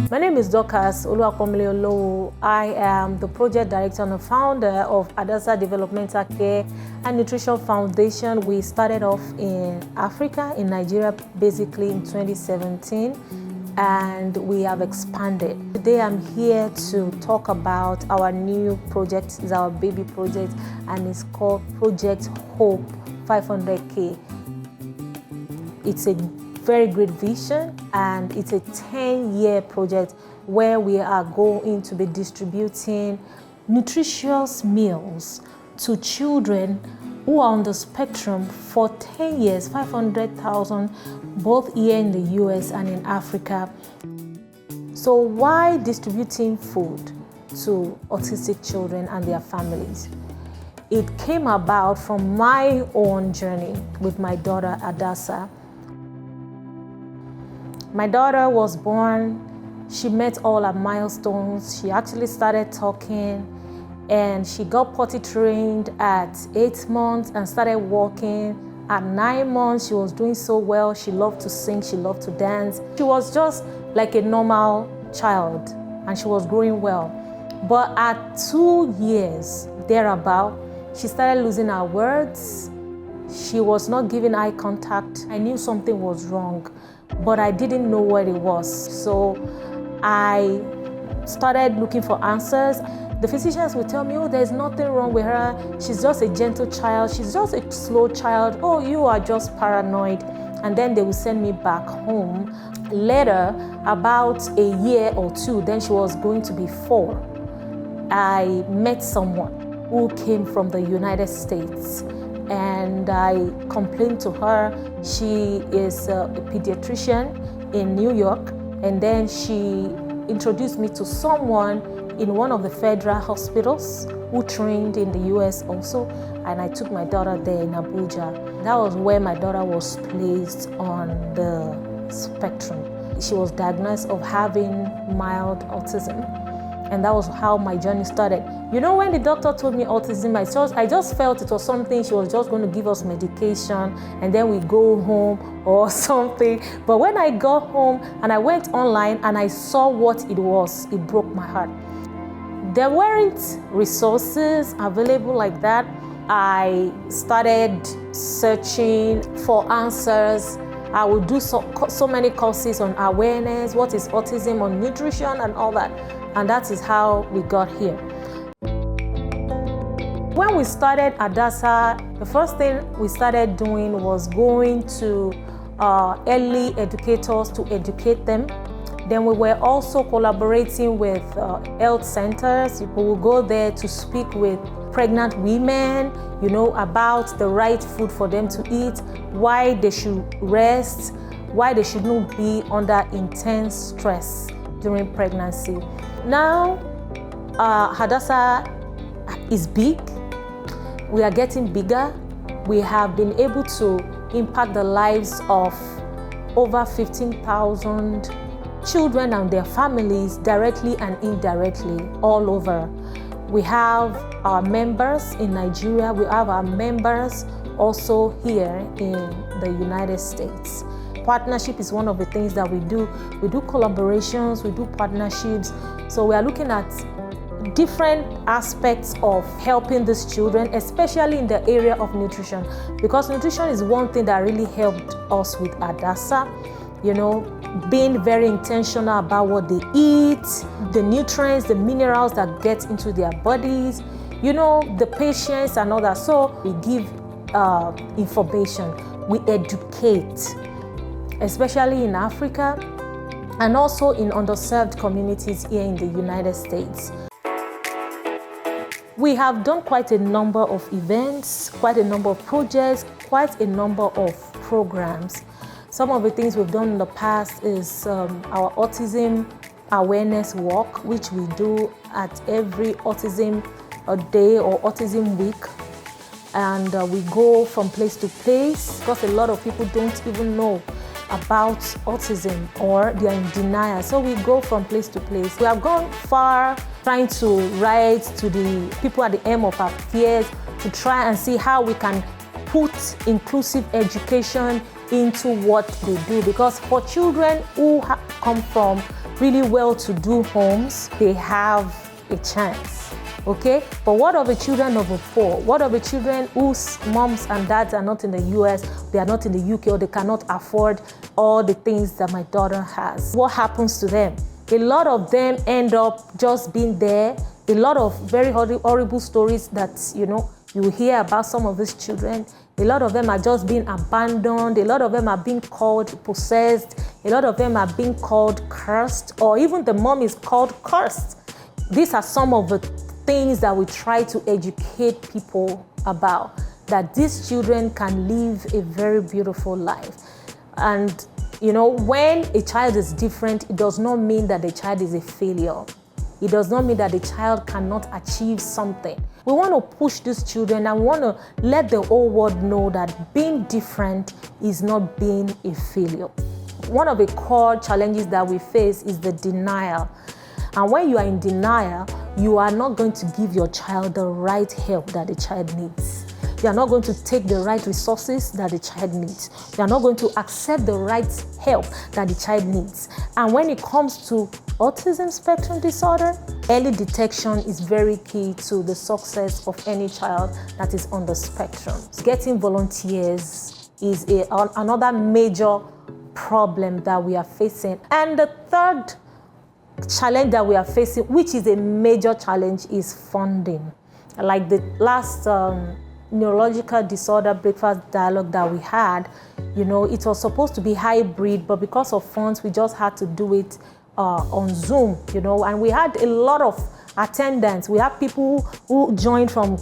My name is Dorcas Oluwakomile. I am the project director and the founder of Hadassah Developmental Care and Nutrition Foundation. We started off in Africa, in Nigeria, basically in 2017, and we have expanded. Today I'm here to talk about our new project. It's our baby project, and it's called Project Hope 500K. It's a very great vision, and it's a 10-year project where we are going to be distributing nutritious meals to children who are on the spectrum for 10 years, 500,000, both here in the US and in Africa. So why distributing food to autistic children and their families? It came about from my own journey with my daughter, Hadassah. My daughter was born, she met all her milestones, she actually started talking, and she got potty trained at 8 months and started walking. At 9 months, she was doing so well. She loved to sing, she loved to dance. She was just like a normal child, and she was growing well. But at 2 years, thereabout, she started losing her words. She was not giving eye contact. I knew something was wrong, but I didn't know what it was. So I started looking for answers. The physicians would tell me, oh, there's nothing wrong with her. She's just a gentle child. She's just a slow child. Oh, you are just paranoid. And then they would send me back home. Later, about a year or two, then she was going to be 4. I met someone who came from the United States, and I complained to her. She is a pediatrician in New York, and then she introduced me to someone in one of the federal hospitals who trained in the US also, and I took my daughter there in Abuja. That was where my daughter was placed on the spectrum. She was diagnosed of having mild autism, and that was how my journey started. You know, when the doctor told me autism, I just felt it was something she was just going to give us medication and then we go home or something. But when I got home and I went online and I saw what it was, it broke my heart. There weren't resources available like that. I started searching for answers. I would do so many courses on awareness, what is autism, on nutrition and all that. And that is how we got here. When we started Hadassah, the first thing we started doing was going to early educators to educate them. Then we were also collaborating with health centers. We would go there to speak with pregnant women, about the right food for them to eat, why they should rest, why they should not be under intense stress during pregnancy. Now, Hadassah is big. We are getting bigger. We have been able to impact the lives of over 15,000 children and their families directly and indirectly all over. We have our members in Nigeria. We have our members also here in the United States. Partnership is one of the things that we do. We do collaborations, we do partnerships. So we are looking at different aspects of helping these children, especially in the area of nutrition, because nutrition is one thing that really helped us with Hadassah. Being very intentional about what they eat, the nutrients, the minerals that get into their bodies, the patience and all that. So we give information, we educate, especially in Africa and also in underserved communities here in the United States. We have done quite a number of events, quite a number of projects, quite a number of programs. Some of the things we've done in the past is our autism awareness walk, which we do at every autism day or autism week. And we go from place to place because a lot of people don't even know about autism or they are in denial. So we go from place to place. We have gone far trying to write to the people at the end of our fears to try and see how we can put inclusive education into what they do, because for children who come from really well-to-do homes, they have a chance, okay? But what of the children of the poor? What of the children whose moms and dads are not in the US, they are not in the UK, or they cannot afford all the things that my daughter has? What happens to them? A lot of them end up just being there. A lot of very horrible stories that, you hear about some of these children. A lot of them are just being abandoned. A lot of them are being called possessed. A lot of them are being called cursed, or even the mom is called cursed. These are some of the things that we try to educate people about, that these children can live a very beautiful life. And, when a child is different, it does not mean that the child is a failure. It does not mean that the child cannot achieve something. We want to push these children, and we want to let the whole world know that being different is not being a failure. One of the core challenges that we face is the denial. And when you are in denial, you are not going to give your child the right help that the child needs. You are not going to take the right resources that the child needs. You are not going to accept the right help that the child needs. And when it comes to autism spectrum disorder, early detection is very key to the success of any child that is on the spectrum. Getting volunteers is another major problem that we are facing. And the third challenge that we are facing, which is a major challenge, is funding. Like the last neurological disorder breakfast dialogue that we had, it was supposed to be hybrid, but because of funds, we just had to do it on Zoom, and we had a lot of attendance. We have people who joined from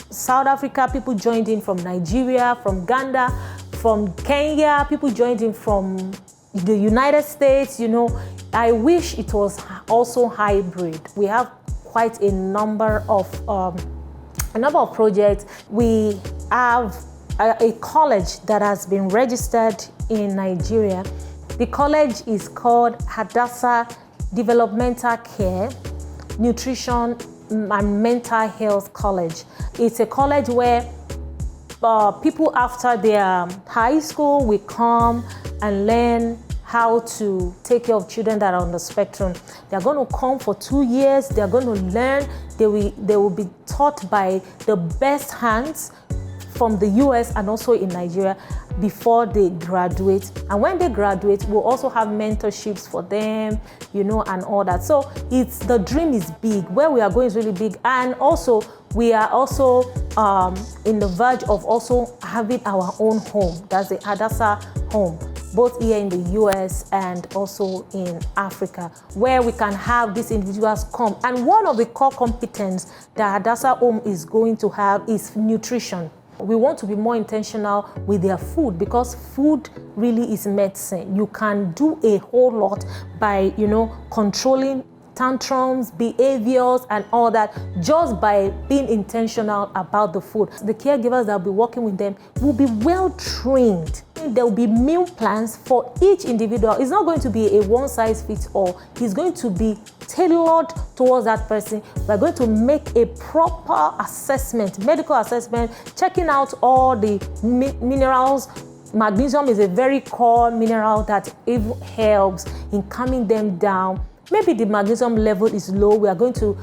South Africa, people joined in from Nigeria, from Ghana, from Kenya, people joined in from the United States. I wish it was also hybrid. We have quite a number of projects. We have a college that has been registered in Nigeria. The college is called Hadassah Developmental Care, Nutrition and Mental Health College. It's a college where people after their high school will come and learn how to take care of children that are on the spectrum. They're going to come for 2 years. They're going to learn. They will be taught by the best hands from the US and also in Nigeria before they graduate. And when they graduate, we'll also have mentorships for them, and all that. So the dream is big. Where we are going is really big. And also, we are also in the verge of also having our own home. That's the Hadassah home, both here in the US and also in Africa, where we can have these individuals come. And one of the core competencies that Hadassah home is going to have is nutrition. We want to be more intentional with their food, because food really is medicine. You can do a whole lot by, controlling tantrums, behaviors, and all that, just by being intentional about the food. The caregivers that will be working with them will be well trained. There will be meal plans for each individual. It's not going to be a one-size-fits-all. It's going to be tailored towards that person. We're going to make a proper assessment, medical assessment, checking out all the minerals. Magnesium is a very core mineral that even helps in calming them down. Maybe the magnesium level is low. We are going to,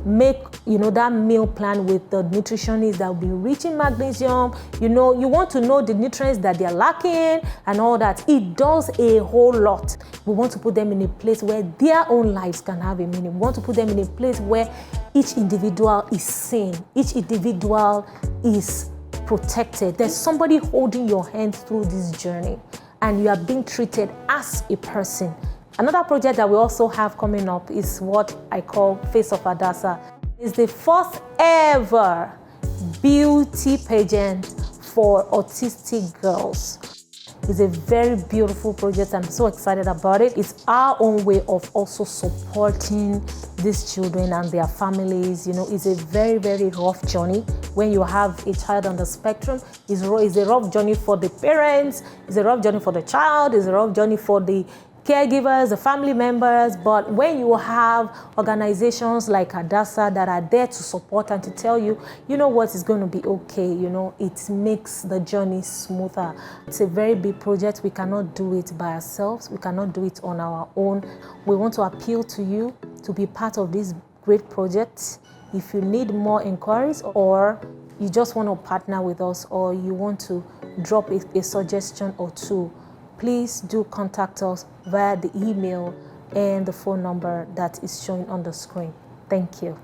make, that meal plan with the nutritionist that will be rich in magnesium. You want to know the nutrients that they are lacking and all that. It does a whole lot. We want to put them in a place where their own lives can have a meaning. We want to put them in a place where each individual is seen. Each individual is protected. There's somebody holding your hand through this journey, and you are being treated as a person. Another project that we also have coming up is what I call Face of Hadassah. It's the first ever beauty pageant for autistic girls. It's a very beautiful project. I'm so excited about it. It's our own way of also supporting these children and their families. It's a very, very rough journey. When you have a child on the spectrum, it's a rough journey for the parents, it's a rough journey for the child, it's a rough journey for the caregivers, the family members, but when you have organizations like Hadassah that are there to support and to tell you, you know what, is going to be okay, you know, it makes the journey smoother. It's a very big project. We cannot do it by ourselves. We cannot do it on our own. We want to appeal to you to be part of this great project. If you need more inquiries, or you just want to partner with us, or you want to drop a suggestion or two, please do contact us via the email and the phone number that is showing on the screen. Thank you.